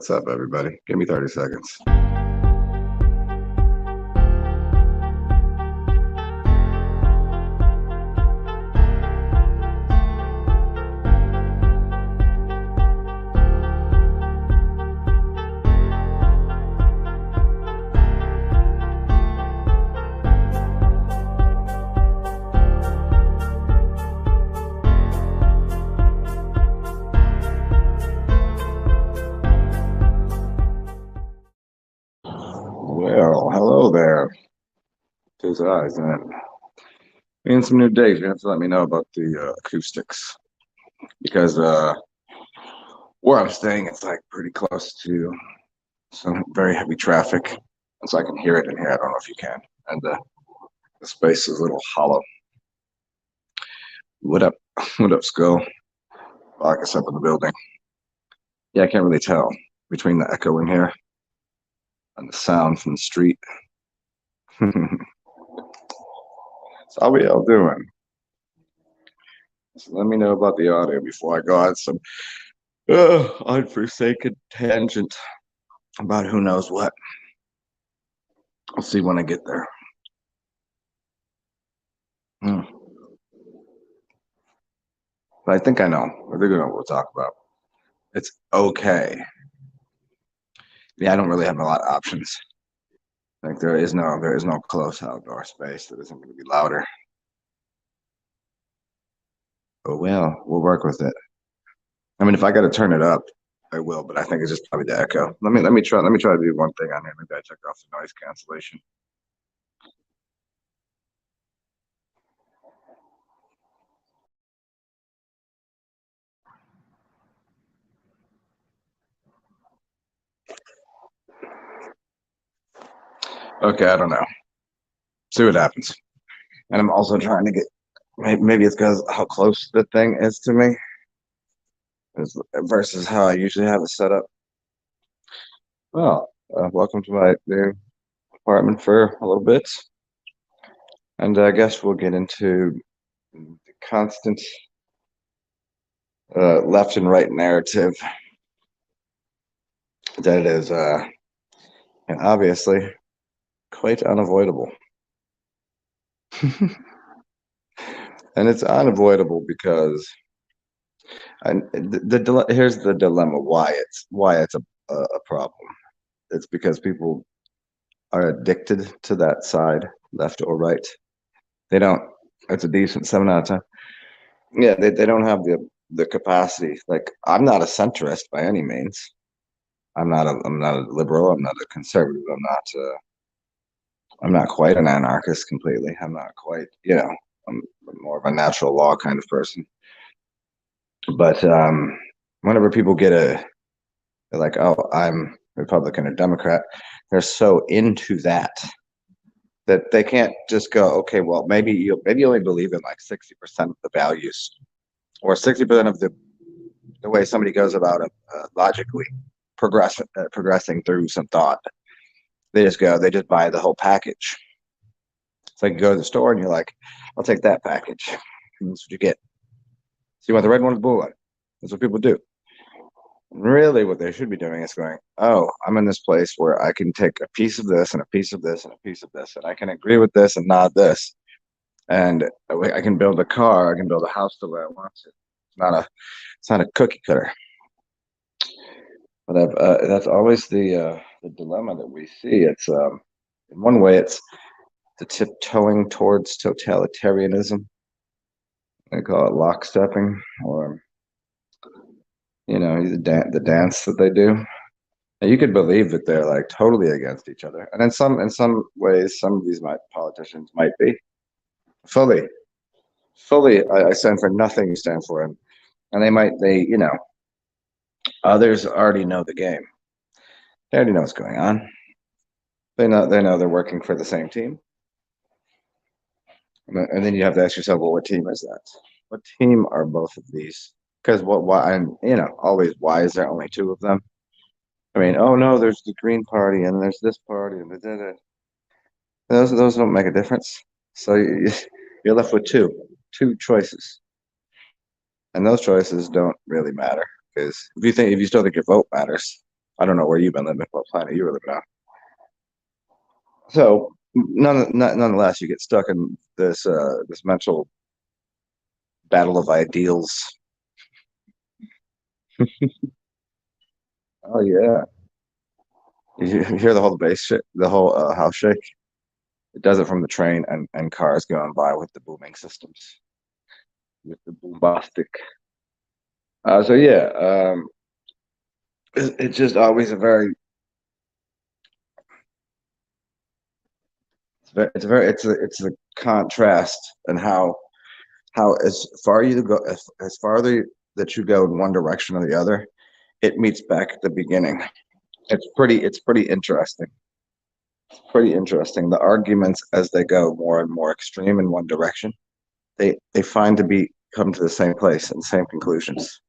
What's up, everybody? Give me 30 seconds. Well, hello there. TsarXen. In some new days, you have to let me know about the acoustics because where I'm staying, it's like pretty close to some very heavy traffic, and so I can hear it in here. I don't know if you can, and the space is a little hollow. What up? What up, Skull? Lock us up in the building. Yeah, I can't really tell between the echo in here and the sound from the street. So how we all doing? So let me know about the audio before I go on some unforsaken tangent about who knows what. I'll see when I get there. But I think I know. I think I know what we'll talk about. It's okay. Yeah, I don't really have a lot of options. Like there is no close outdoor space that isn't going to be louder. Oh well, we'll work with it. I mean, if I got to turn it up, I will. But I think it's just probably the echo. Let me try to do one thing on here. Maybe I took off the noise cancellation. Okay, I don't know. See what happens. And I'm also trying to get. Maybe it's because how close the thing is to me, versus how I usually have it set up. Well, welcome to my new apartment for a little bit, and I guess we'll get into the constant left and right narrative that is, and obviously, quite unavoidable. And it's unavoidable because, here's the dilemma: why it's a problem. It's because people are addicted to that side, left or right. They don't. It's a decent 7 out of 10. Yeah, they don't have the capacity. Like, I'm not a centrist by any means. I'm not a liberal. I'm not a conservative. I'm not quite an anarchist completely. I'm not quite, I'm more of a natural law kind of person. But whenever people they're like, oh, I'm Republican or Democrat, they're so into that they can't just go, okay, well, maybe you only believe in like 60% of the values, or 60% of the way somebody goes about it logically progressing through some thought. They just buy the whole package. It's like you go to the store and you're like, I'll take that package. And that's what you get. So you want the red one or the blue one? That's what people do. Really, what they should be doing is going, oh, I'm in this place where I can take a piece of this and a piece of this and a piece of this, and I can agree with this and not this. And I can build a car, I can build a house the way I want to. It's not a cookie cutter. But that's always the dilemma that we see. It's in one way, it's the tiptoeing towards totalitarianism. They call it lockstepping, or the dance that they do. And you could believe that they're like totally against each other, and in some ways, some of these politicians might be fully. I stand for nothing you stand for, and others already know the game. They already know what's going on. They know they're working for the same team. And then you have to ask yourself, well, what team is that? What team are both of these? Because why? And always, why is there only two of them? I mean, oh no, there's the Green Party and there's this party and those don't make a difference. So you're left with two choices, and those choices don't really matter, because if you still think your vote matters, I don't know where you've been living, what planet you were living on. So nonetheless, you get stuck in this mental battle of ideals. Oh yeah, you hear the whole bass shit, the whole house shake. It does it from the train and cars going by with the booming systems, with the boombastic. So yeah, it's just always a very, it's a contrast and how as far you go as farther that you go in one direction or the other, it meets back at the beginning. It's pretty interesting. Pretty interesting. The arguments as they go more and more extreme in one direction, they find to be come to the same place and same conclusions.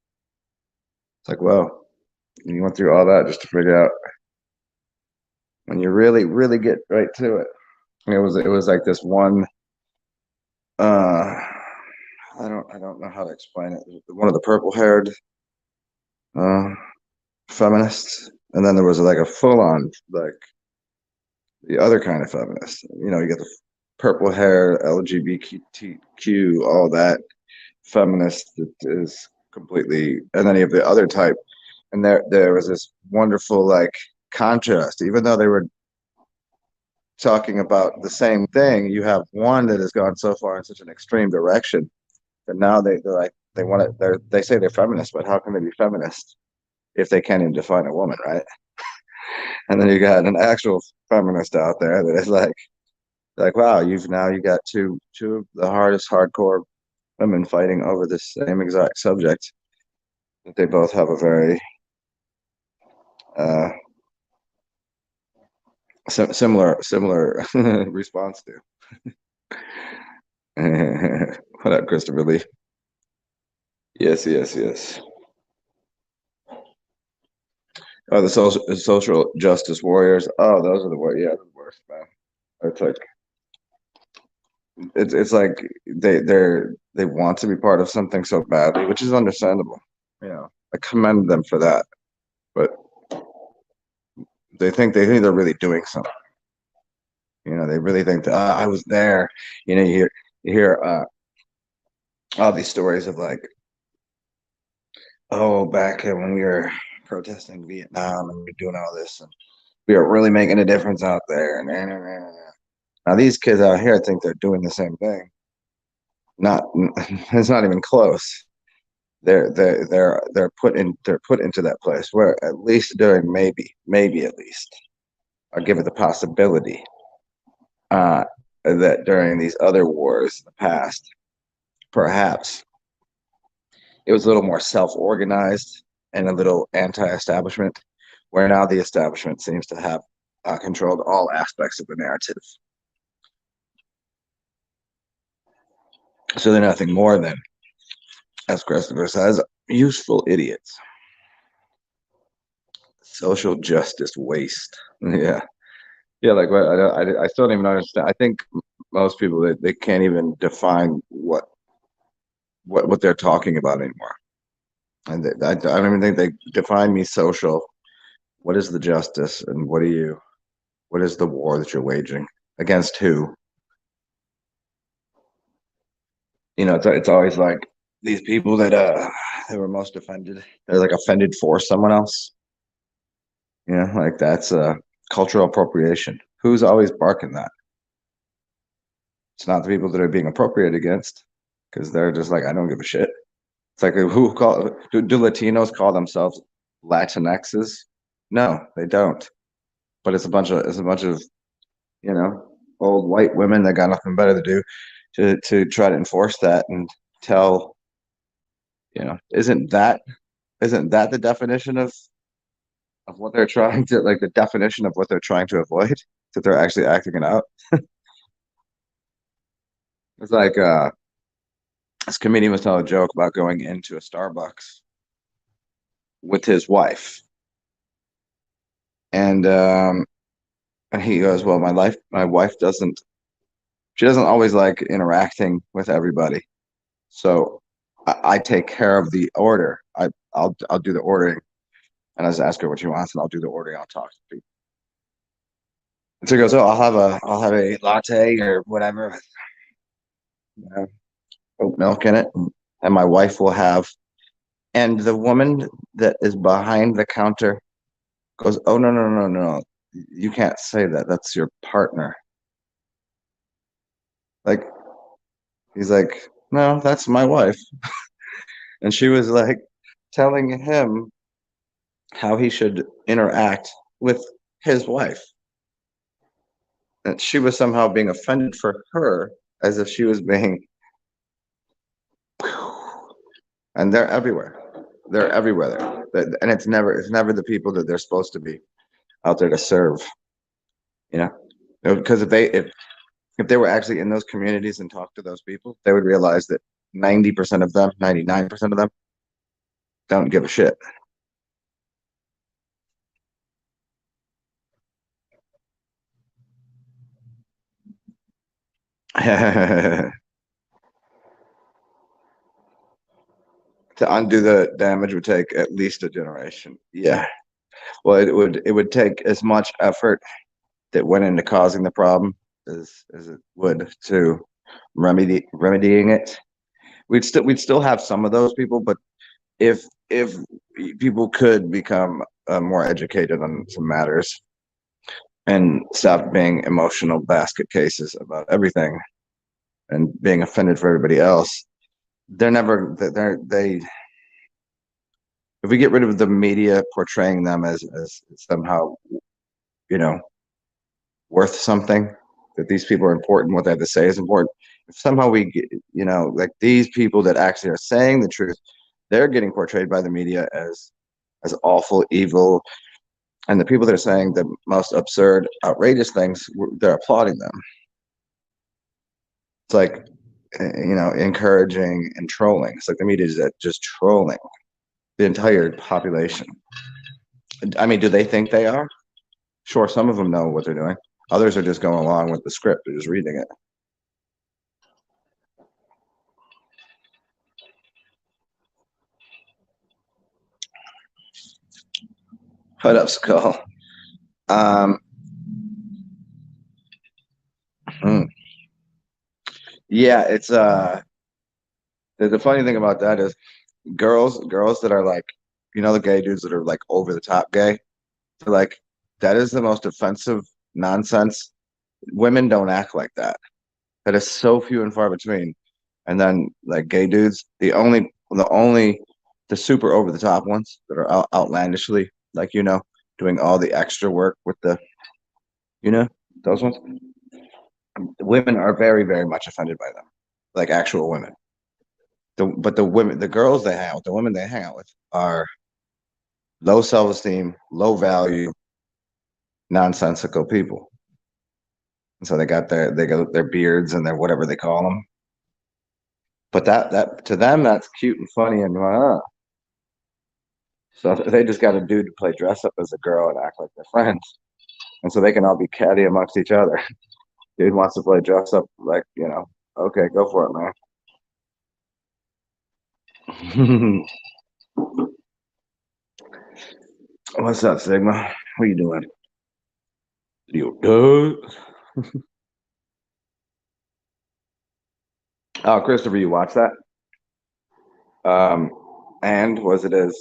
It's like, well, you went through all that just to figure out when you really get right to it. It was like this one I don't know how to explain it. One of the purple haired uh feminists, and then there was like a full on like the other kind of feminist. You get the purple hair, LGBTQ, all that feminist that is completely, and then you have the other type, and there was this wonderful like contrast. Even though they were talking about the same thing, you have one that has gone so far in such an extreme direction that now they're like they say they're feminist, but how can they be feminist if they can't even define a woman, right? And then you got an actual feminist out there that is like wow, you got two of the hardest hardcore women fighting over the same exact subject that they both have a very uh, similar response to. What up, Christopher Lee? Yes, yes, yes. Oh, the social justice warriors. Oh, those are the worst. Yeah, the worst, man. It's like it's like they want to be part of something so badly, which is understandable. I commend them for that, but they think they're really doing something. They really think that I was there. You hear all these stories of like, oh, back when we were protesting Vietnam and we were doing all this, and we are really making a difference out there. And now these kids out here think they're doing the same thing. Not, it's not even close. They're put into that place where at least doing maybe at least, or give it the possibility uh, that during these other wars in the past, perhaps it was a little more self-organized and a little anti-establishment, where now the establishment seems to have controlled all aspects of the narrative. So they're nothing more than, as Christopher says, useful idiots. Social justice waste. Yeah. Yeah, like what I still don't even understand. I think most people they can't even define what they're talking about anymore. And I don't even think they define me social. What is the justice, and what is the war that you're waging against who? It's always like these people that were most offended. They're like offended for someone else. Like that's cultural appropriation. Who's always barking that? It's not the people that are being appropriated against, because they're just like, I don't give a shit. It's like do Latinos call themselves Latinxes? No, they don't. But it's a bunch of you know old white women that got nothing better to do to try to enforce that and tell isn't that the definition of what they're trying to, like, the definition of what they're trying to avoid, that they're actually acting it out. It's like this comedian was telling a joke about going into a Starbucks with his wife, and he goes, well, my wife she doesn't always like interacting with everybody, so I take care of the order. I'll do the ordering, And I just ask her what she wants, and I'll do the ordering. I'll talk to people. And so he goes, "Oh, I'll have a latte or whatever, with, you know, oat milk in it, and my wife will have." And the woman that is behind the counter goes, "Oh, no, no, no, no, you can't say that. That's your partner." Like, he's like, "No, that's my wife." And she was like telling him how he should interact with his wife. And she was somehow being offended for her as if she was being, and they're everywhere. They're everywhere there. And it's never the people that they're supposed to be out there to serve, you know? Because if they were actually in those communities and talked to those people, they would realize that 90% of them, 99% of them don't give a shit. To undo the damage would take at least a generation. Yeah. Well, it would take as much effort that went into causing the problem as it would to remedying it. We'd still have some of those people, but if people could become more educated on some matters and stop being emotional basket cases about everything and being offended for everybody else, they're never they if we get rid of the media portraying them as somehow, you know, worth something, that these people are important, what they have to say is important. If somehow we get, like these people that actually are saying the truth, they're getting portrayed by the media as awful, evil, and the people that are saying the most absurd, outrageous things, they're applauding them. It's like, encouraging and trolling. It's like the media is just trolling the entire population. I mean, do they think they are? Sure, some of them know what they're doing. Others are just going along with the script. They're just reading it. What up, Skull? Um, hmm. Yeah, it's the funny thing about that is girls that are like, the gay dudes that are like over the top gay. They're like, that is the most offensive nonsense. Women don't act like that. That is so few and far between. And then like gay dudes, the super over the top ones that are outlandishly like, doing all the extra work with you know, those ones. The women are very, very much offended by them, like actual women. But the women, the girls they hang out with, the women they hang out with are low self-esteem, low value, nonsensical people. And so they got their beards and their whatever they call them. But that to them that's cute and funny and so they just got a dude to play dress up as a girl and act like they're friends. And so they can all be catty amongst each other. Dude wants to play dress up like, okay, go for it, man. What's up, Sigma? What are you doing? You good? Oh, Christopher, you watched that? Um, and was it as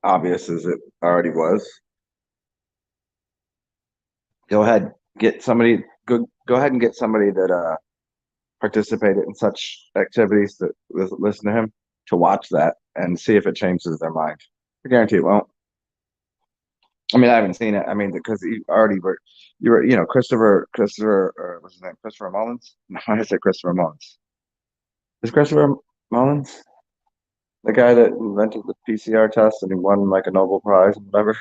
obvious as it already was? Go ahead, get somebody. Go ahead and get somebody that participated in such activities that listen to him to watch that and see if it changes their mind. I guarantee it won't. I mean, I haven't seen it. I mean, because you were, Christopher, or what's his name? Christopher Mullins? No, I said Christopher Mullins. Is Christopher Mullins the guy that invented the PCR test and he won like a Nobel Prize and whatever?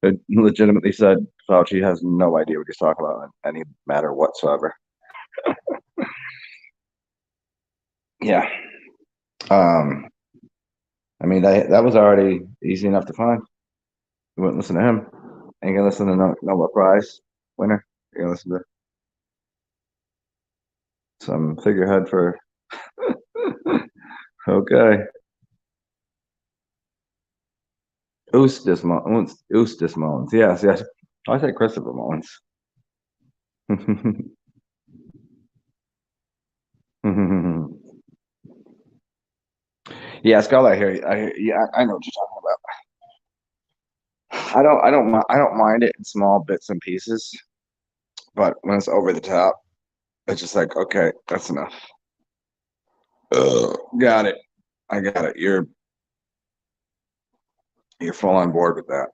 It legitimately said Fauci has no idea what he's talking about in any matter whatsoever. Yeah. Um, I mean, that was already easy enough to find. You wouldn't listen to him. Ain't gonna listen to Nobel Prize winner. You're gonna listen to some figurehead for okay. Eustace Mullins. Yes, yes. I say Christopher Mullins. Yeah, Skull. Yeah, I know what you're talking about. I don't mind it in small bits and pieces, but when it's over the top, it's just like, okay, that's enough. Got it. I got it. You're full on board with that.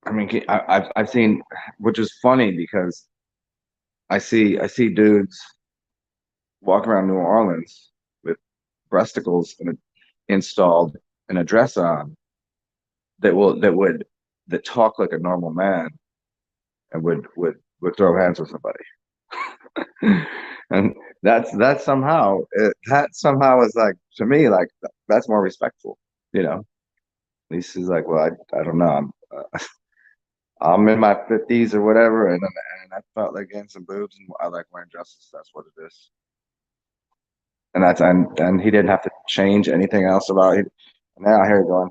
I mean, I've seen, which is funny because I see dudes walk around New Orleans with breasticles installed and a dress on that talk like a normal man and would throw hands with somebody. And that somehow is like, to me, like, that's more respectful, you know. At least he's like, well, I don't know, I'm in my 50s or whatever, and I felt like getting some boobs, and I like wearing dresses. That's what it is. And he didn't have to change anything else about it. Now here going,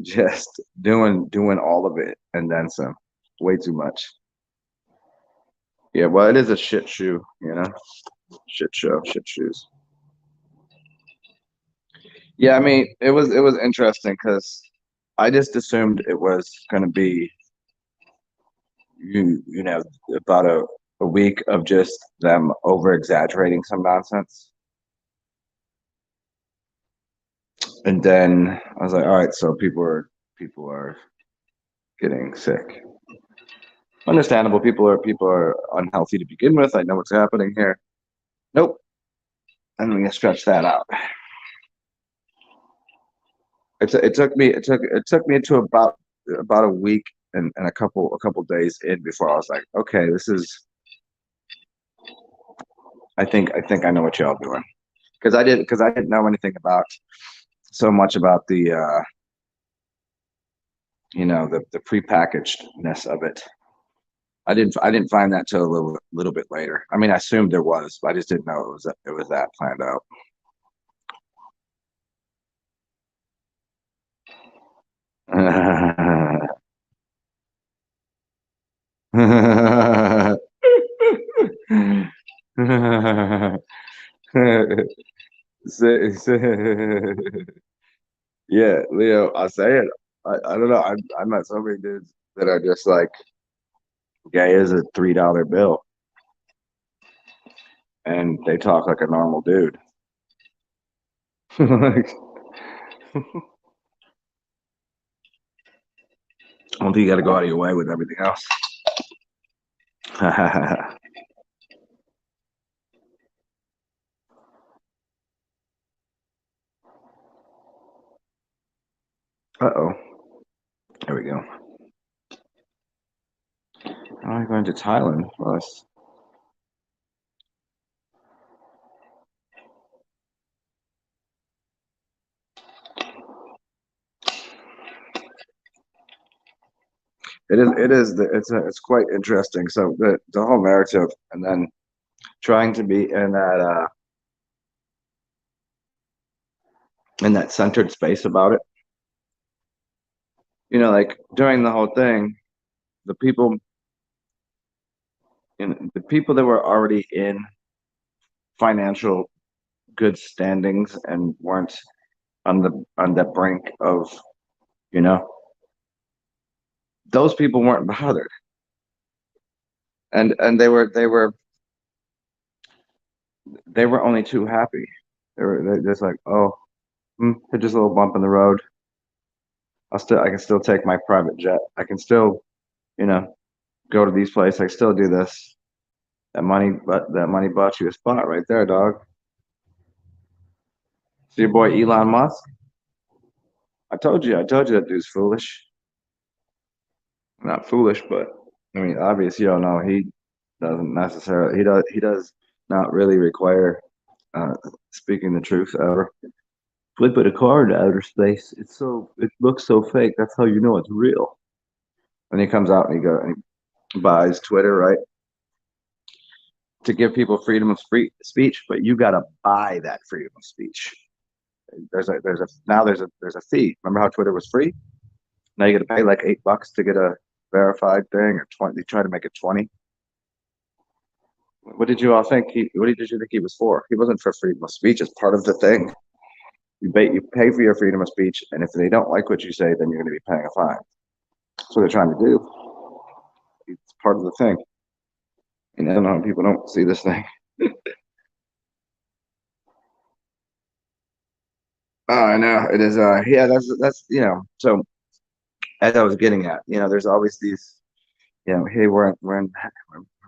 just doing all of it and then some, way too much. Yeah, well, it is a shit shoe, you know, shit show, shit shoes. Yeah, I mean, it was interesting because I just assumed it was going to be you know about a week of just them over exaggerating some nonsense, and then I was like, all right, so people are getting sick. Understandable. People are unhealthy to begin with. I know what's happening here. Nope. And we stretch that out. It took me to about a week and a couple days in before I was like, okay, this is. I think I know what y'all doing because I didn't know anything about so much about the prepackagedness of it. I didn't find that till a little bit later. I mean, I assumed there was, but I just didn't know it was that planned out. Yeah, Leo, I say it. I don't know. I met so many dudes that are just like gay as a $3 bill, and they talk like a normal dude. Like, I don't think you got to go out of your way with everything else. Uh-oh. There we go. How am I going to Thailand plus? It's quite interesting. So the whole narrative, and then trying to be in that centered space about it. Like during the whole thing, the people the people that were already in financial good standings and weren't on the brink of, you know, those people weren't bothered, and they were only too happy. They're just like, oh, hit just a little bump in the road. I can still take my private jet. I can still, you know, go to these places. I can still do this. That money bought you a spot right there, dog. See your boy Elon Musk. I told you that dude's foolish. Not foolish, but I mean, obviously, you don't know. He doesn't necessarily. He does not really require uh, speaking the truth ever. Flipping a car into outer space. It looks so fake. That's how you know it's real. And he comes out and he buys Twitter, right? to give people freedom of free speech, but you got to buy that freedom of speech. There's a fee. Remember how Twitter was free? Now you got to pay like $8 to get a verified thing, or 20. They try to make it 20. What did you all think? What did you think he was for? He wasn't for freedom of speech. It's part of the thing. You pay for your freedom of speech, and if they don't like what you say, then you're going to be paying a fine. That's what they're trying to do. It's part of the thing. And I don't know, people don't see this thing. Oh, I know it is. Yeah, that's So as I was getting at, there's always these, hey, we're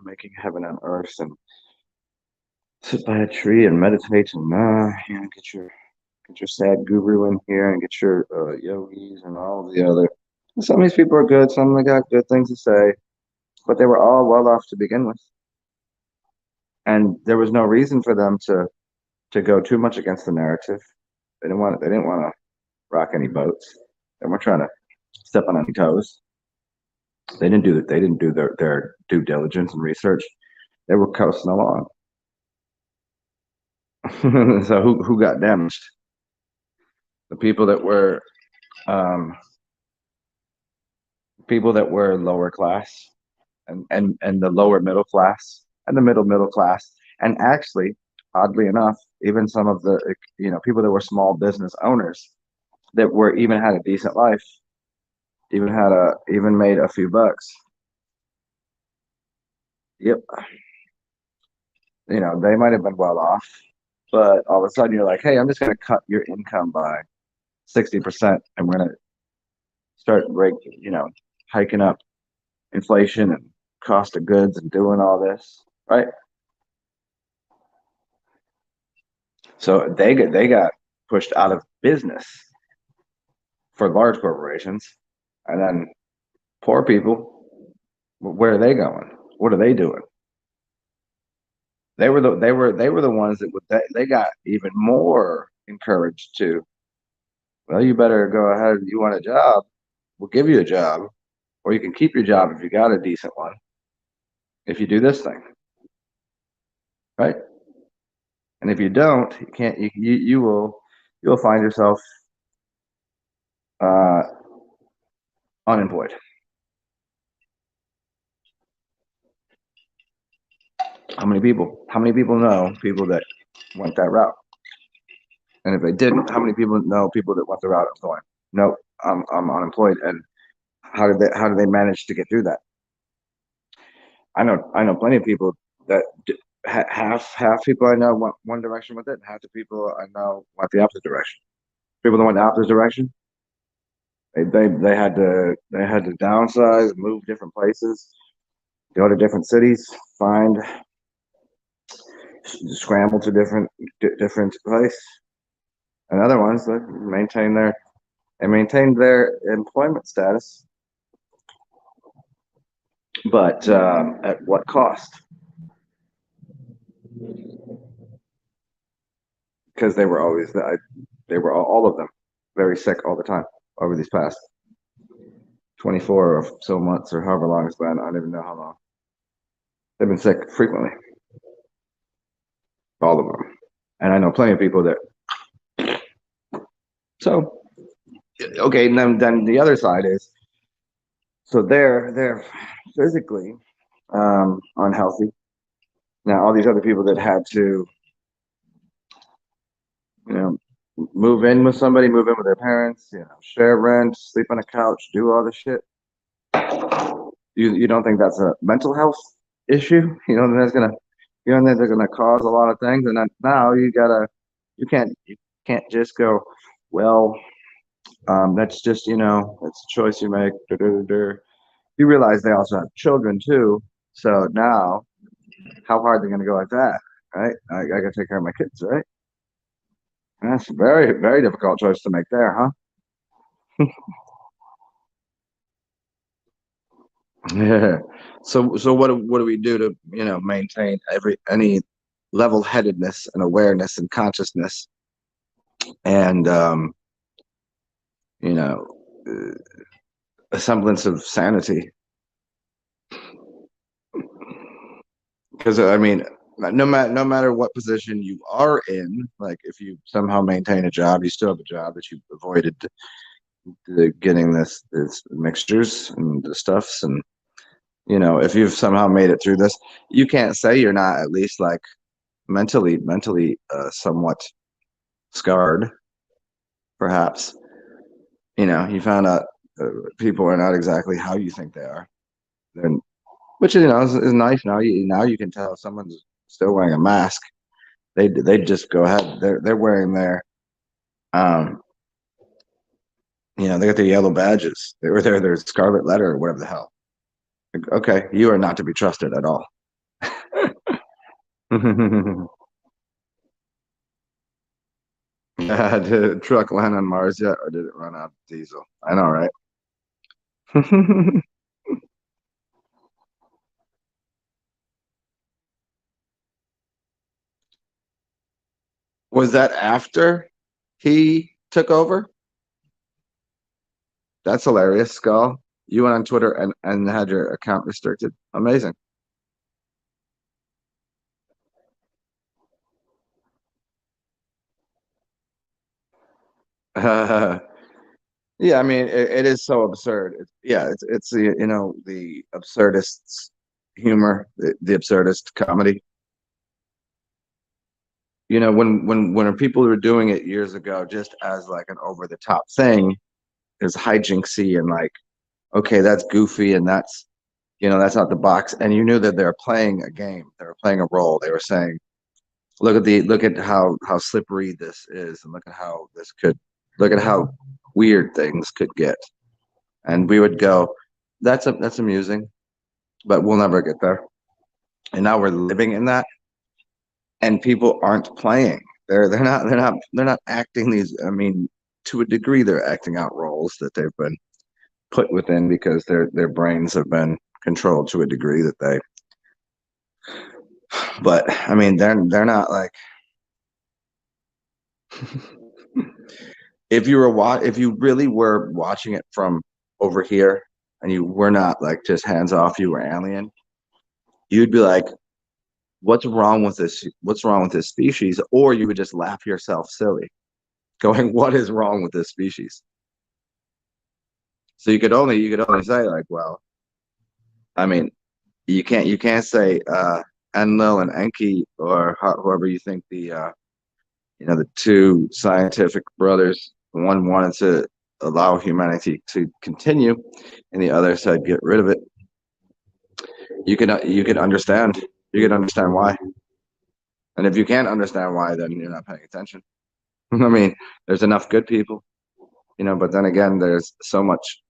making heaven on earth, and sit by a tree and meditate, and get your sad guru in here, and get your yogis and all the other. Some of these people are good. Some of them got good things to say, but they were all well off to begin with, and there was no reason for them to go too much against the narrative. They didn't want to rock any boats. They weren't trying to step on any toes. They didn't do their due diligence and research. They were coasting along. So who got damaged? The um, people that were lower class, and the lower middle class, and the middle class, and actually, oddly enough, even some of the people that were small business owners that were even had a decent life, even made a few bucks. Yep, they might have been well off, but all of a sudden you're like, hey, I'm just going to cut your income by 60%, and we're going to start hiking up inflation and cost of goods and doing all this, right? So they got pushed out of business for large corporations, and then poor people, where are they going? What are they doing? They were the ones that they got even more encouraged to. Well, you better go ahead. You want a job? We'll give you a job, or you can keep your job if you got a decent one. If you do this thing, right? And if you don't, you can't. You will find yourself uh, unemployed. How many people know people that went that route? And if they didn't, how many people know people that went the route of going, nope, I'm unemployed? And how did they manage to get through that? I know plenty of people that half people I know went one direction with it, and half the people I know went the opposite direction. People that went the opposite direction, they had to downsize, move different places, go to different cities, find scramble to different place. And other ones that maintained their employment status, but at what cost? Because they were all of them very sick all the time over these past 24 or so months, or however long it's been. I don't even know how long. They've been sick frequently, all of them. And I know plenty of people that. So, okay, and then the other side is, so they're physically unhealthy. Now, all these other people that had to, you know, move in with somebody, move in with their parents, share rent, sleep on a couch, do all this shit. You don't think that's a mental health issue? They're gonna cause a lot of things, and then now you can't just go, well, that's just it's a choice you make. You realize they also have children too, so now how hard they're gonna go at that, right? I gotta take care of my kids, right? That's a very, very difficult choice to make there, huh? Yeah. So what do we do to maintain any level-headedness and awareness and consciousness, and you know a semblance of sanity? Because I mean, no matter what position you are in, like if you somehow maintain a job, you still have a job that you avoided getting this mixtures and the stuffs, and if you've somehow made it through this, you can't say you're not at least like mentally somewhat scarred, perhaps. You found out people are not exactly how you think they are. Then, which is nice. Now you can tell if someone's still wearing a mask. They just go ahead. They're wearing their um they got their yellow badges. They were their scarlet letter or whatever the hell. Like, okay, you are not to be trusted at all. Did the truck land on Mars yet, or did it run out of diesel? I know, right? Was that after he took over? That's hilarious, Skull. You went on Twitter and had your account restricted. Amazing. Yeah, I mean, it is so absurd. It's the absurdist's humor, the absurdist comedy. When people were doing it years ago, just as like an over the top thing, is hijinksy and like, okay, that's goofy and that's not the box. And you knew that they're playing a game. They were playing a role. They were saying, look at how slippery this is, and look at how weird things could get. And we would go, that's amusing, but we'll never get there. And now we're living in that, and people aren't playing. They're not acting these. I mean, to a degree, they're acting out roles that they've been put within because their brains have been controlled to a degree that they. But I mean, they're not like. If you really were watching it from over here and you were not like just hands off, you were alien, you'd be like, what's wrong with this species? Or you would just laugh yourself silly, going, what is wrong with this species? So you could only say like, well, I mean, you can't say Enlil and Enki, or whoever you think the two scientific brothers. One wanted to allow humanity to continue, and the other said get rid of it. You can understand. You can understand why. And if you can't understand why, then you're not paying attention. I mean, there's enough good people, but then again, there's so much.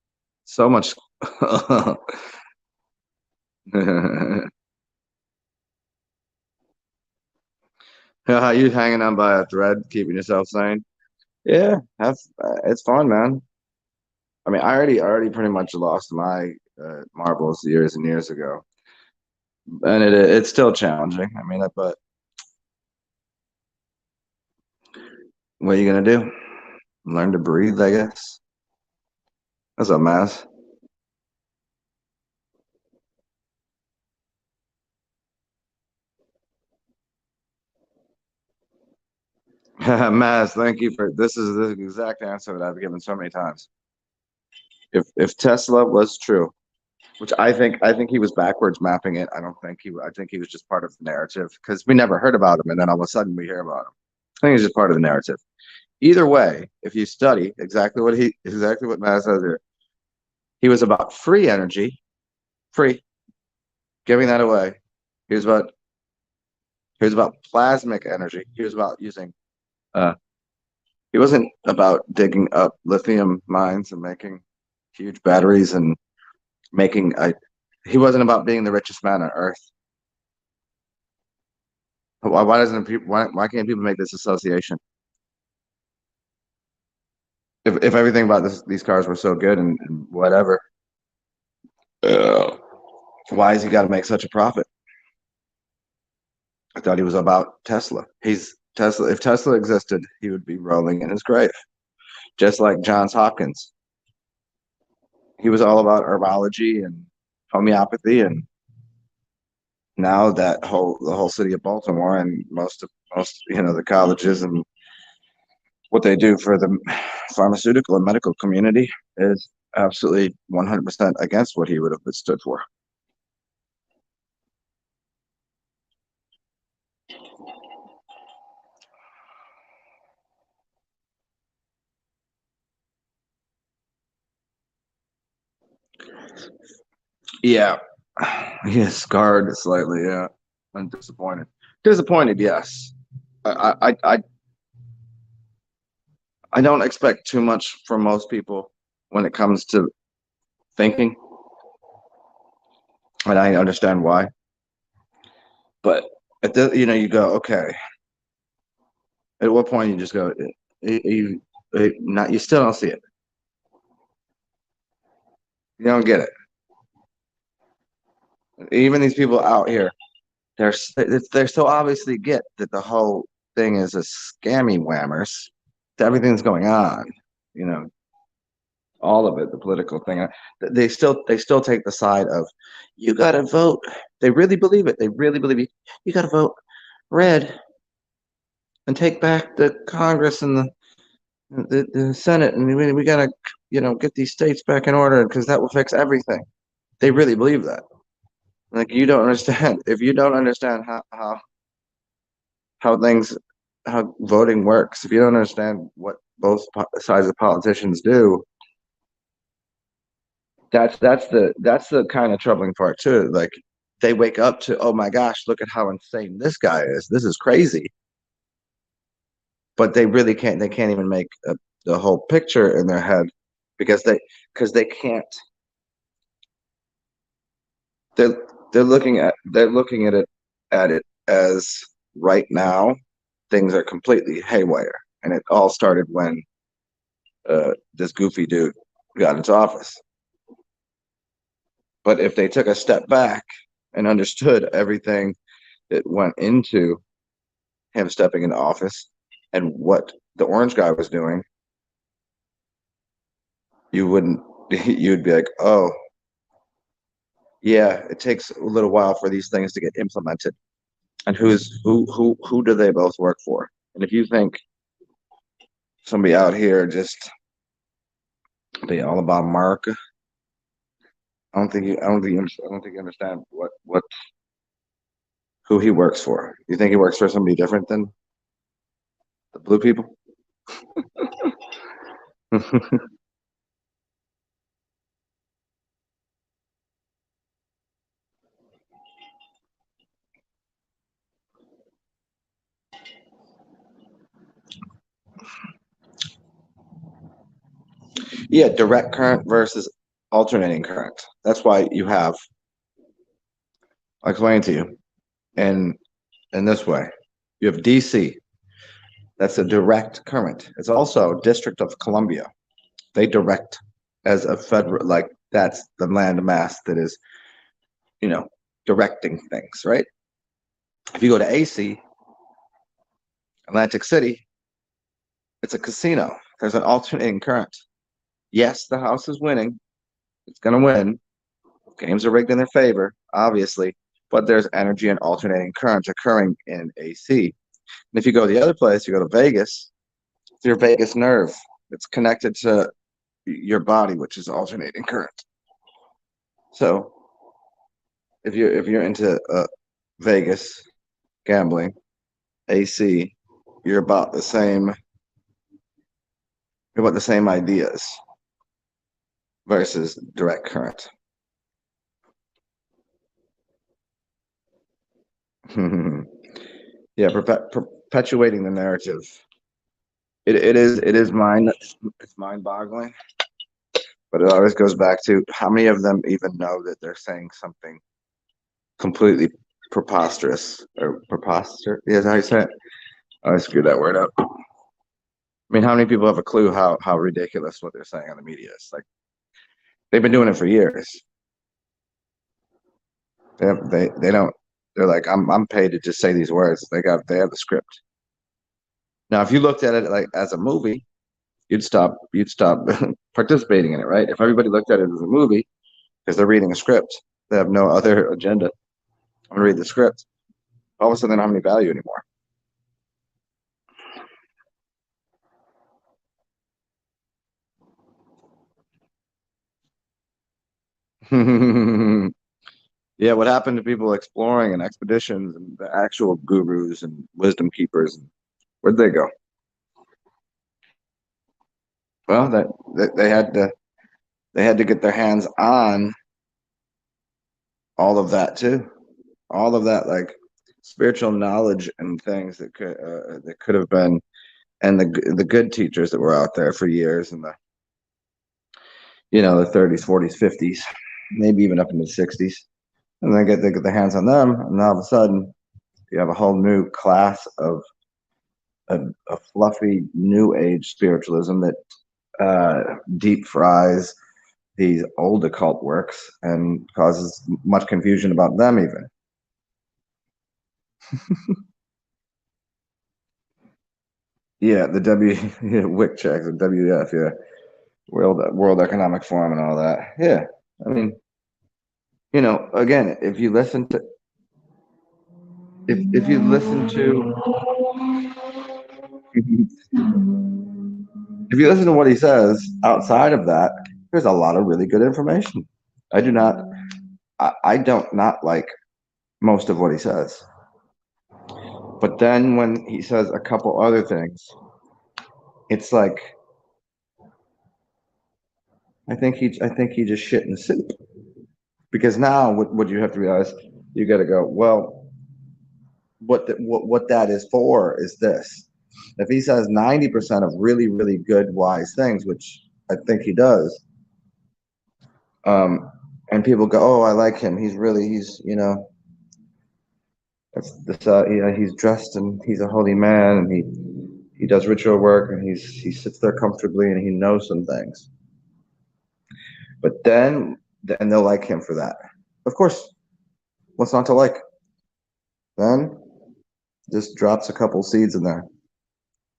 Yeah, you hanging on by a thread, keeping yourself sane. Yeah, it's fun, man. I mean, I already pretty much lost my marbles years and years ago, and it's still challenging. I mean, but what are you gonna do? Learn to breathe, I guess. That's a mess. Maz, thank you for this. Is the exact answer that I've given so many times. If Tesla was true, which I think he was backwards mapping it. I think he was just part of the narrative because we never heard about him, and then all of a sudden we hear about him. I think he's just part of the narrative. Either way, if you study exactly what Maz says here, he was about free energy, free, giving that away. He was about he was about plasmic energy. He was about using uh he wasn't about digging up lithium mines and making huge batteries and making a he wasn't about being the richest man on earth. Why doesn't people why can't people make this association? If everything about these cars were so good and whatever, uh, why has he got to make such a profit? I thought he was about Tesla. He's Tesla. If Tesla existed, he would be rolling in his grave, just like Johns Hopkins. He was all about herbology and homeopathy, and now that the whole city of Baltimore and most the colleges and what they do for the pharmaceutical and medical community is absolutely 100% against what he would have stood for. Yeah, he is scarred slightly. Yeah, I'm disappointed. Disappointed, yes. I don't expect too much from most people when it comes to thinking, and I understand why. But at you go, okay. At what point you just go, not you still don't see it. You don't get it. Even these people out here, they're so obviously get that the whole thing is a scammy whammers. Everything's going on, you know, all of it, the political thing. They still take the side of you got to vote. They really believe it. They really believe it. You got to vote red and take back the Congress and the Senate, and we got to get these states back in order because that will fix everything. They really believe that. Like you don't understand if you don't understand how things how voting works. If you don't understand what both sides of politicians do, that's the kind of troubling part too. Like they wake up to, oh my gosh, look at how insane this guy is. This is crazy. But they really can't. They can't even make the whole picture in their head because they can't. They're they're looking at it as right now things are completely haywire, and it all started when this goofy dude got into office. But if they took a step back and understood everything that went into him stepping into office and what the orange guy was doing, you wouldn't. You'd be like, oh, yeah, it takes a little while for these things to get implemented. And who do they both work for? And if you think somebody out here just be all about America, I don't think you understand what who he works for. You think he works for somebody different than the blue people? Yeah, direct current versus alternating current. That's why you have, I'll explain to you in this way. You have DC, that's a direct current. It's also District of Columbia. They direct as a federal, like that's the land mass that is, you know, directing things, right? If you go to AC, Atlantic City, it's a casino. There's an alternating current. Yes, the House is winning. It's going to win. Games are rigged in their favor, obviously, but there's energy and alternating currents occurring in AC. And if you go the other place, you go to Vegas, it's your Vegas nerve. It's connected to your body, which is alternating current. So if you're into Vegas gambling, AC, you're about the same. You're about the same ideas versus direct current. Yeah, perpetuating the narrative. It is mind it's mind boggling, but it always goes back to how many of them even know that they're saying something completely preposterous or preposterous. Yeah, how you say it? I screwed that word up. I mean, how many people have a clue how ridiculous what they're saying on the media is? Like they've been doing it for years. They don't. They're like, I'm paid to just say these words. They have the script. Now, if you looked at it like as a movie, you'd stop participating in it, right? If everybody looked at it as a movie because they're reading a script, they have no other agenda. I'm gonna read the script. All of a sudden, they don't have any value anymore. Yeah, what happened to people exploring and expeditions and the actual gurus and wisdom keepers? Where'd they go? Well, they had to get their hands on all of that too, all of that like spiritual knowledge and things that could have been, and the good teachers that were out there for years in the the 30s, 40s, 50s, maybe even up into the 60s, and they get their hands on them, and all of a sudden you have a whole new class of a fluffy new age spiritualism that deep fries these old occult works and causes much confusion about them even. Yeah, the WIC checks, the WF, yeah, World Economic Forum and all that. Yeah, I mean, again, if you listen to if you listen to what he says outside of that, there's a lot of really good information. I do not, I don't not like most of what he says, but then when he says a couple other things, it's like I think he just shit in the soup. Because now what you have to realize, you got to go, well, what that is for is this. If he says 90% of really, really good, wise things, which I think he does, and people go, oh, I like him. He's dressed and he's a holy man and he does ritual work and he sits there comfortably and he knows some things. But then they'll like him for that. Of course, what's not to like? Then just drops a couple seeds in there.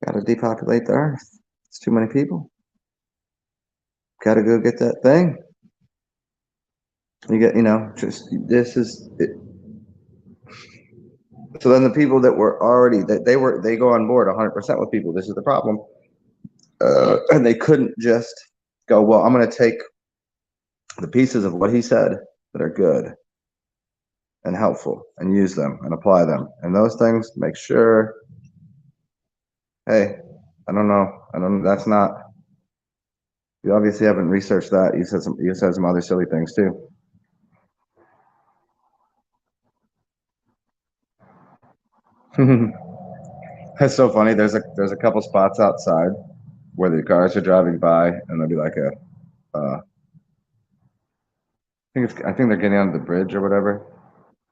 Got to depopulate the earth. It's too many people. Got to go get that thing. You get, just this is it. So then the people that were already they go on board 100% with people. This is the problem, and they couldn't just go. Well, I'm going to take the pieces of what he said that are good and helpful and use them and apply them, and those things make sure. Hey, I don't know. I don't. That's not. You obviously haven't researched that. You said some other silly things too. That's so funny. There's a couple spots outside where the cars are driving by, and there'll be like I think they're getting onto the bridge or whatever.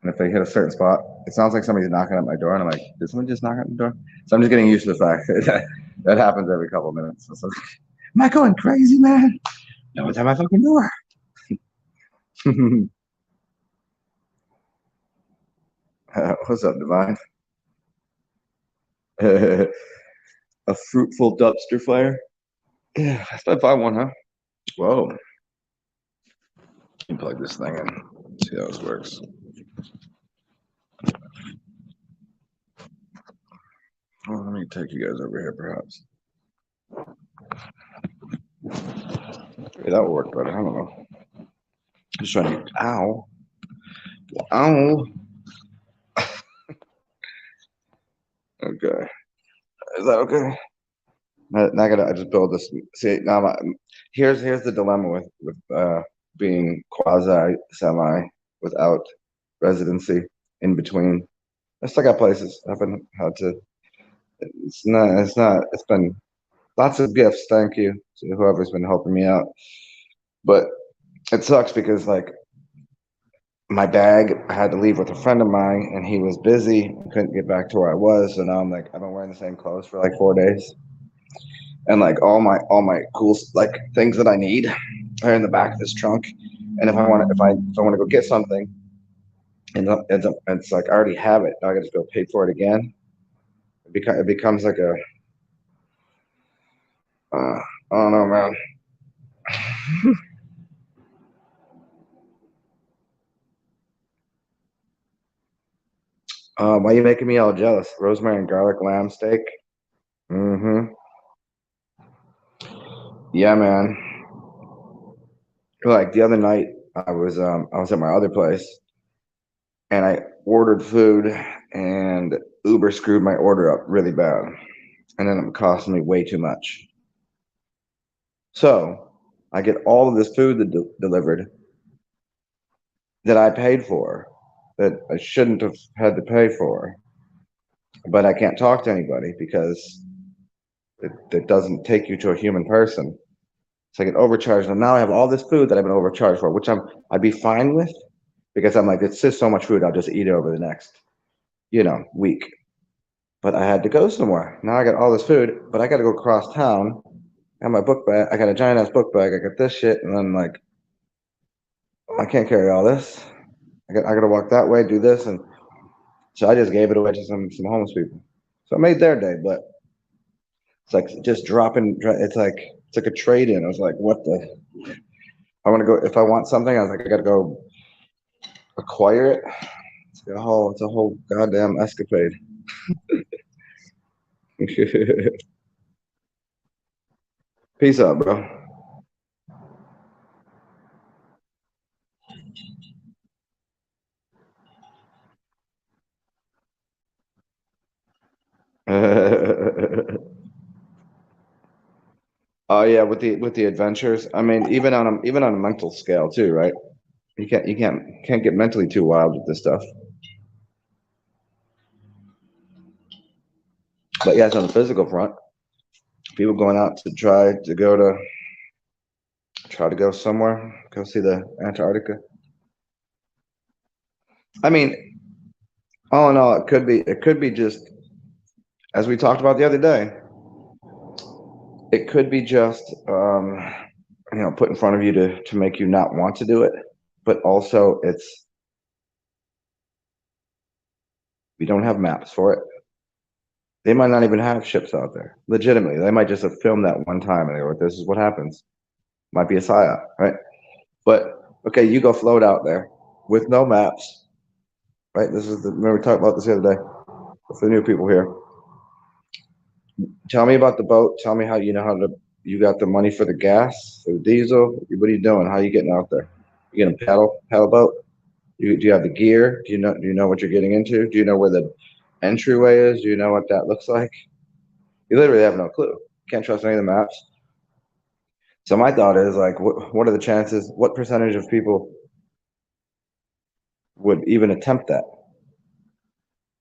And if they hit a certain spot, it sounds like somebody's knocking at my door, and I'm like, did someone just knock at the door? So I'm just getting used to the fact that that happens every couple of minutes. So like, am I going crazy, man? No one's at my fucking door. What's up, Divine? A fruitful dumpster fire. Yeah, that's my fun one, huh? Whoa. Let me plug this thing in. See how this works. Oh, let me take you guys over here, perhaps. Hey, that will work better. I don't know. Just trying to. Ow. Ow. Okay. Is that okay? Now I just build this. See, here's the dilemma with being quasi semi without residency in between. I still got places. I've been had to. It's not. It's not. It's been lots of gifts. Thank you to whoever's been helping me out. But it sucks because like my bag, I had to leave with a friend of mine, and he was busy. Couldn't get back to where I was, so now I'm like I've been wearing the same clothes for like 4 days, and like all my cool like things that I need are in the back of this trunk. And if I want to go get something, and it's like I already have it, now I got to go pay for it again. It becomes like a I don't know, man. Why are you making me all jealous? Rosemary and garlic lamb steak. Mm-hmm. Yeah, man. Like the other night, I was at my other place and I ordered food and Uber screwed my order up really bad, and then it costing me way too much. So I get all of this food delivered that I paid for, that I shouldn't have had to pay for, but I can't talk to anybody because it doesn't take you to a human person. So I get overcharged, and now I have all this food that I've been overcharged for, which I'd be fine with because I'm like, it's just so much food. I'll just eat it over the next, week. But I had to go somewhere. Now I got all this food, but I got to go across town. I got my book bag. I got a giant ass book bag. I got this shit, and then like, I can't carry all this. I got to walk that way, do this, and so I just gave it away to some homeless people. So I made their day, but it's like just dropping. It's like a trade in. I was like, what the? I want to go if I want something. I was like, I got to go acquire it. It's a whole goddamn escapade. Peace out, bro. Oh yeah, with the adventures. I mean, even on a mental scale too, right? You can't get mentally too wild with this stuff. But yeah, it's on the physical front. People going out to try to go somewhere, go see the Antarctica. I mean, all in all, it could be just as we talked about the other day. It could be just put in front of you to make you not want to do it, but also we don't have maps for it. They might not even have ships out there. Legitimately, they might just have filmed that one time and they go, "This is what happens." Might be a psyop, right? But okay, you go float out there with no maps, right? Remember we talked about this the other day for the new people here. Tell me about the boat. Tell me you got the money for the gas, for the diesel. What are you doing? How are you getting out there? You gonna paddle boat? Do you have the gear? Do you know what you're getting into? Do you know where the entryway is? Do you know what that looks like? You literally have no clue. Can't trust any of the maps. So my thought is like, what are the chances? What percentage of people would even attempt that?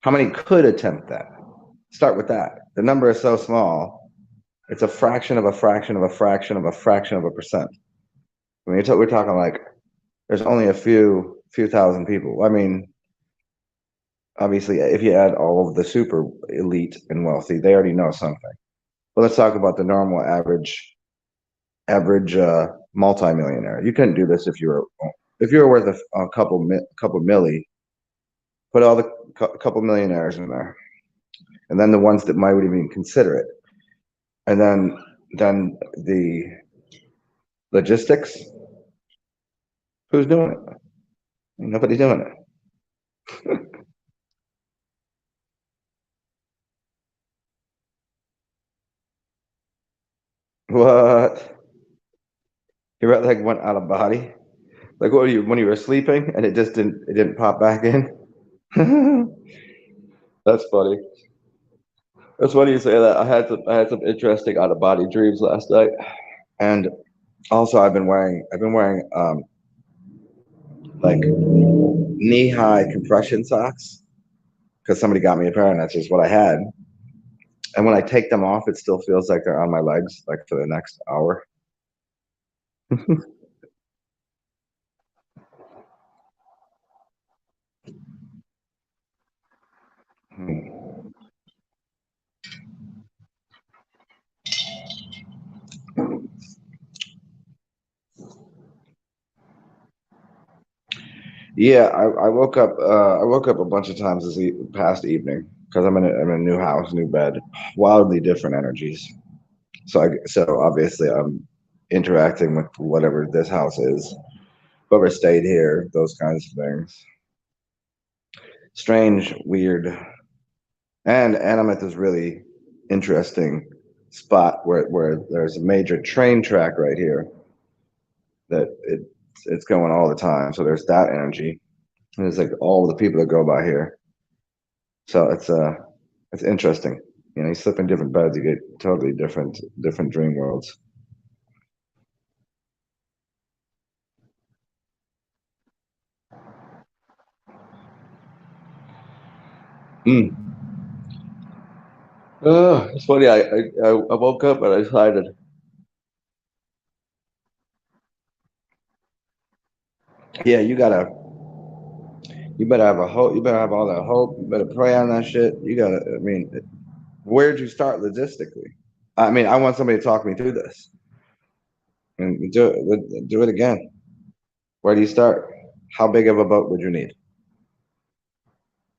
How many could attempt that? Start with that. The number is so small. It's a fraction of a fraction of a fraction of a fraction of a percent. I mean, we're talking like there's only a few thousand people. I mean, obviously, if you add all of the super elite and wealthy, they already know something. But let's talk about the normal average multimillionaire. You couldn't do this if you were worth a couple milli. Put all the couple millionaires in there, and then the ones that might even consider it, and then the logistics. Who's doing it? Nobody's doing it. What? You like went out of body? Like what were you when you were sleeping and it didn't pop back in? That's funny. That's funny you say that. I had some interesting out of body dreams last night, and also I've been wearing like knee high compression socks because somebody got me a pair and that's just what I had. And when I take them off, it still feels like they're on my legs like for the next hour. Yeah, I woke up a bunch of times this past evening because I'm in a new house, new bed, wildly different energies. So obviously I'm interacting with whatever this house is, whoever stayed here, those kinds of things. strange, weird, and I'm at this really interesting spot where there's a major train track right here that it's going all the time. So there's that energy. And there's like all the people that go by here. So it's interesting. You know, you slip in different beds, you get totally different dream worlds. Mm. Oh, it's funny. I woke up and I decided, yeah, you better have a hope. You better have all that hope. You better pray on that shit. You gotta. I mean, where'd you start logistically? I mean, I want somebody to talk me through this and do it again. Where do you start? How big of a boat would you need?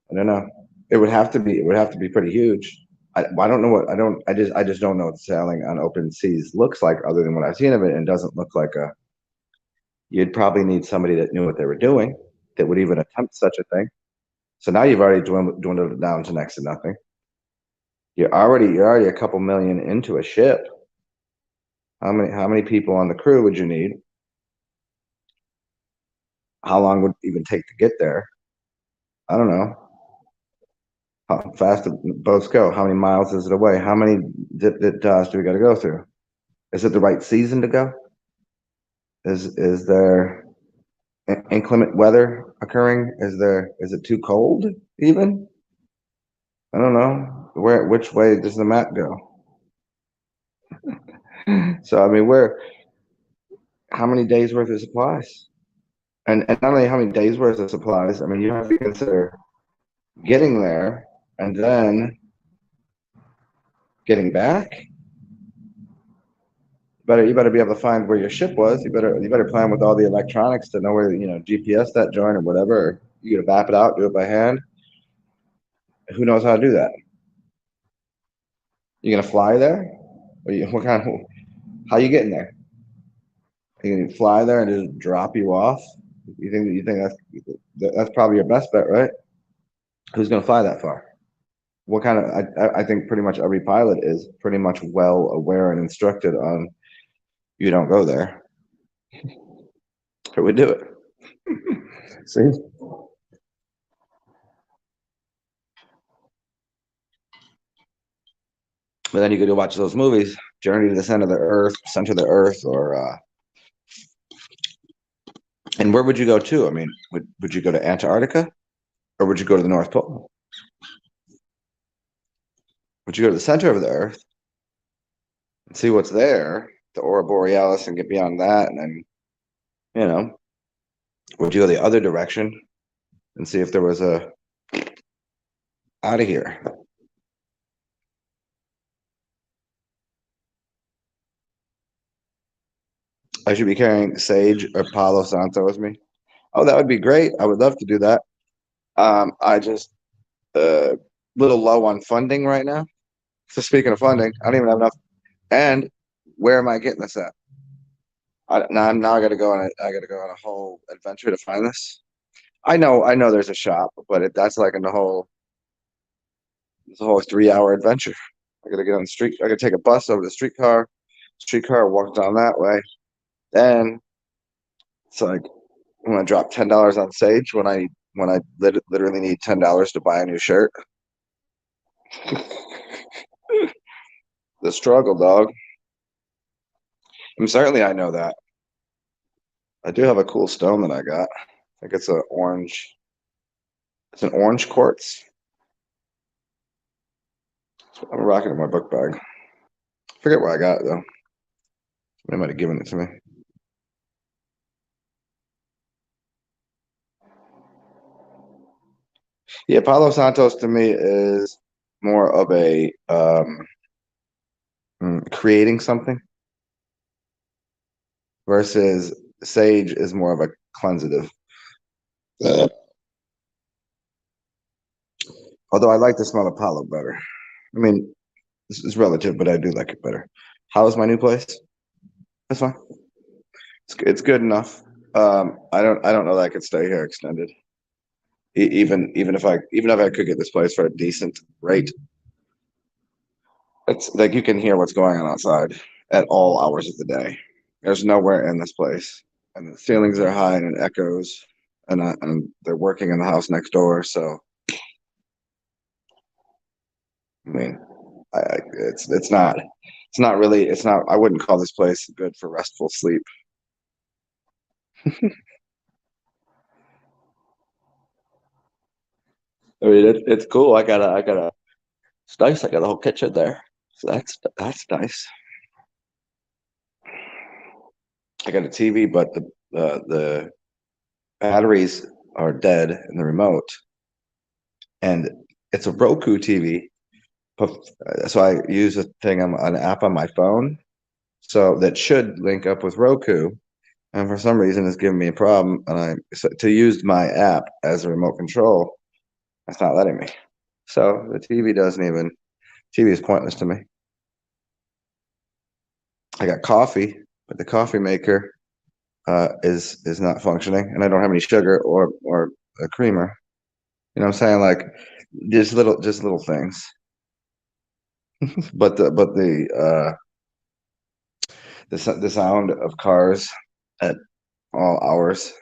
I don't know. It would have to be pretty huge. I don't know what I just don't know what sailing on open seas looks like other than what I've seen of it, and doesn't look like a. You'd probably need somebody that knew what they were doing that would even attempt such a thing. So now you've already dwindled it down to next to nothing. You're already a couple million into a ship. How many people on the crew would you need? How long would it even take to get there? I don't know. How fast do boats go? How many miles is it away? How many do we got to go through? Is it the right season to go? Is there inclement weather occurring? Is it too cold even? I don't know. Which way does the map go? So I mean, how many days worth of supplies? And not only how many days worth of supplies, I mean, you have to consider getting there and then getting back. You better be able to find where your ship was. You better plan with all the electronics to know where, you know, GPS that joint or whatever. You gotta map it out, do it by hand. Who knows how to do that? You gonna fly there? What kind of, how you getting there? You gonna fly there and just drop you off? You think that's probably your best bet, right? Who's gonna fly that far? What kind of I think pretty much every pilot is pretty much well aware and instructed on you don't go there. But we do it. See? But then you go to watch those movies, Journey to the Center of the Earth, or and where would you go to? I mean, would you go to Antarctica or would you go to the North Pole? Would you go to the center of the Earth and see what's there, the Aurora Borealis, and get beyond that, and then you know, would you go the other direction and see if there was a out of here? I should be carrying Sage or Palo Santo with me. Oh, that would be great. I would love to do that. I just little low on funding right now. So speaking of funding, I don't even have enough. And where am I getting this at? Now I got to go on I got to go on a whole adventure to find this. I know there's a shop, but that's like in the whole it's a whole 3 hour adventure. I got to get on the street. I got to take a bus over the streetcar, walk down that way. Then it's like I'm gonna drop $10 on Sage when I literally need $10 to buy a new shirt. The struggle, dog. And certainly I know that. I do have a cool stone that I got. I think it's an orange. It's an orange quartz. I'm rocking it in my book bag. I forget where I got it though. They might have given it to me. Yeah, Palo Santos to me is more of a creating something versus Sage is more of a cleansative. Uh, Although I like the smell of Palo better. I mean, this is relative, but I do like it better. How is my new place? That's fine. It's good enough. I don't know that I could stay here extended. Even if I could get this place for a decent rate, it's like you can hear what's going on outside at all hours of the day. There's nowhere in this place, and the ceilings are high and it echoes, and they're working in the house next door. So I mean, it's not. I wouldn't call this place good for restful sleep. I mean, it's cool. It's nice. I got a whole kitchen there, so that's nice. I got a TV, but the batteries are dead in the remote, and it's a Roku TV. So I use a thing on an app on my phone, so that should link up with Roku. And for some reason, it's giving me a problem. And to use my app as a remote control, it's not letting me. So the TV is pointless to me. I got coffee, but the coffee maker is not functioning, and I don't have any sugar or a creamer. You know what I'm saying? Like just little things. But the sound of cars at all hours.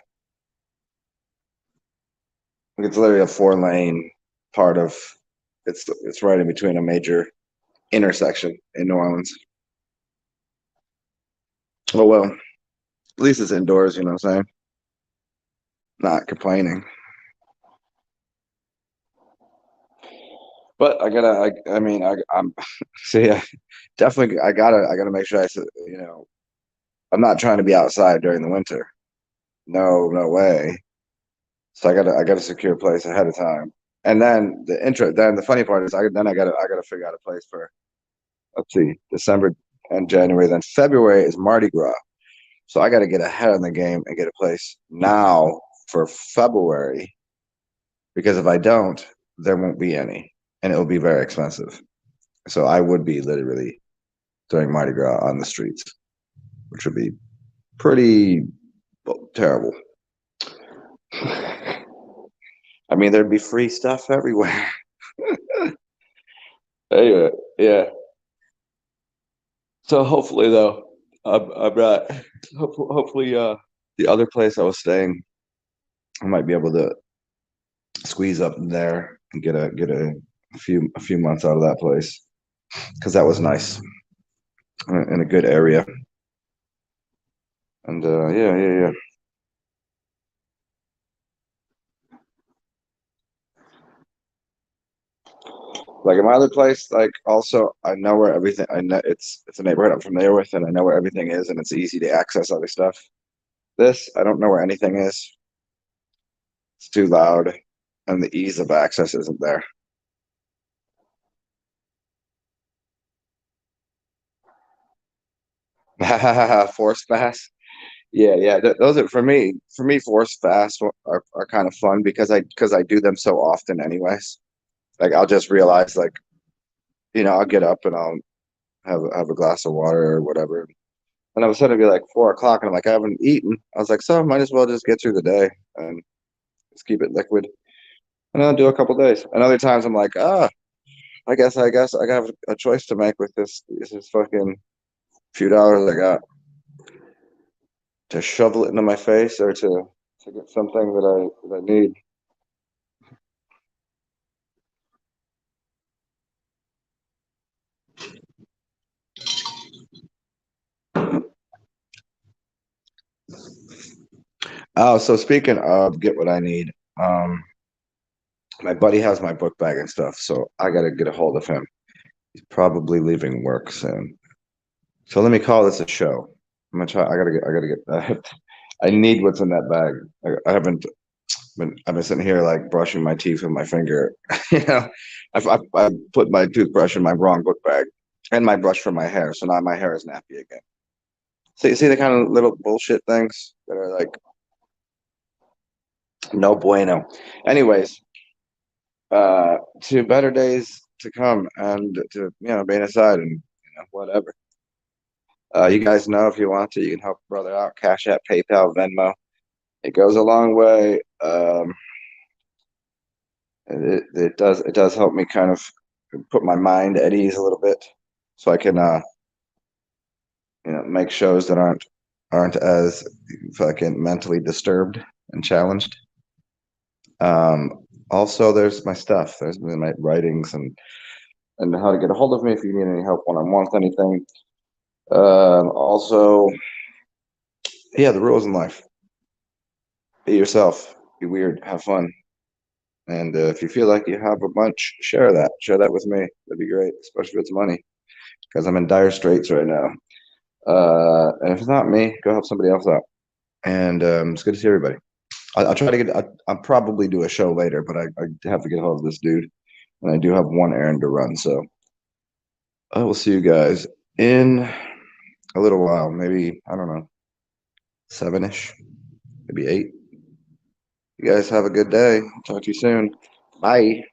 It's literally a 4 lane part of it's right in between a major intersection in New Orleans. Oh well, at least it's indoors, you know what I'm saying? Not complaining. But I mean, I'm see, definitely, I gotta make sure I'm not trying to be outside during the winter. No, no way. So I gotta secure a place ahead of time. And then the funny part is I gotta figure out a place for, let's see, December and January. Then February is Mardi Gras. So I gotta get ahead in the game and get a place now for February, because if I don't, there won't be any. And it will be very expensive. So I would be literally during Mardi Gras on the streets, which would be pretty terrible. I mean, there'd be free stuff everywhere. Anyway, yeah. So hopefully, though, I'm not. Hopefully, the other place I was staying, I might be able to squeeze up there and get a few months out of that place, because that was nice in a good area. And yeah, yeah, yeah. Like in my other place, like also I know where everything. I know it's a neighborhood I'm familiar with, and I know where everything is, and it's easy to access other stuff. This, I don't know where anything is. It's too loud, and the ease of access isn't there. Force fast. Yeah, yeah. Those are for me. Force fast are kind of fun because I do them so often, anyways. Like I'll just realize, like, I'll get up and I'll have a glass of water or whatever, and all of a sudden it'll be like 4 o'clock, and I'm like, I haven't eaten. I was like, so I might as well just get through the day and just keep it liquid, and I'll do a couple days. And other times I'm like, I guess I have a choice to make with this fucking few dollars I got, to shovel it into my face or to get something that I need. Oh, so speaking of get what I need, um, my buddy has my book bag and stuff, so I gotta get a hold of him. He's probably leaving work soon. So let me call this a show. I'm gonna try. I gotta get. I need what's in that bag. I haven't I've been sitting here like brushing my teeth with my finger. You know, I put my toothbrush in my wrong book bag and my brush for my hair, so now my hair is nappy again. See the kind of little bullshit things that are like no bueno. Anyways, to better days to come, and to being aside, and whatever. You guys know, if you want to, you can help a brother out. Cash App, PayPal, Venmo. It goes a long way. it does help me kind of put my mind at ease a little bit, so I can make shows that aren't as fucking mentally disturbed and challenged. Also, there's my stuff. There's my writings and how to get a hold of me if you need any help one-on-one with anything. Also, yeah, the rules in life. Be yourself. Be weird. Have fun. And if you feel like you have a bunch, share that. Share that with me. That'd be great, especially if it's money, because I'm in dire straits right now. And if it's not me, go help somebody else out. And it's good to see everybody. I'll try to get. I'll probably do a show later, but I have to get a hold of this dude, and I do have one errand to run. So I will see you guys in a little while. Maybe, I don't know, 7-ish, maybe 8. You guys have a good day. Talk to you soon. Bye.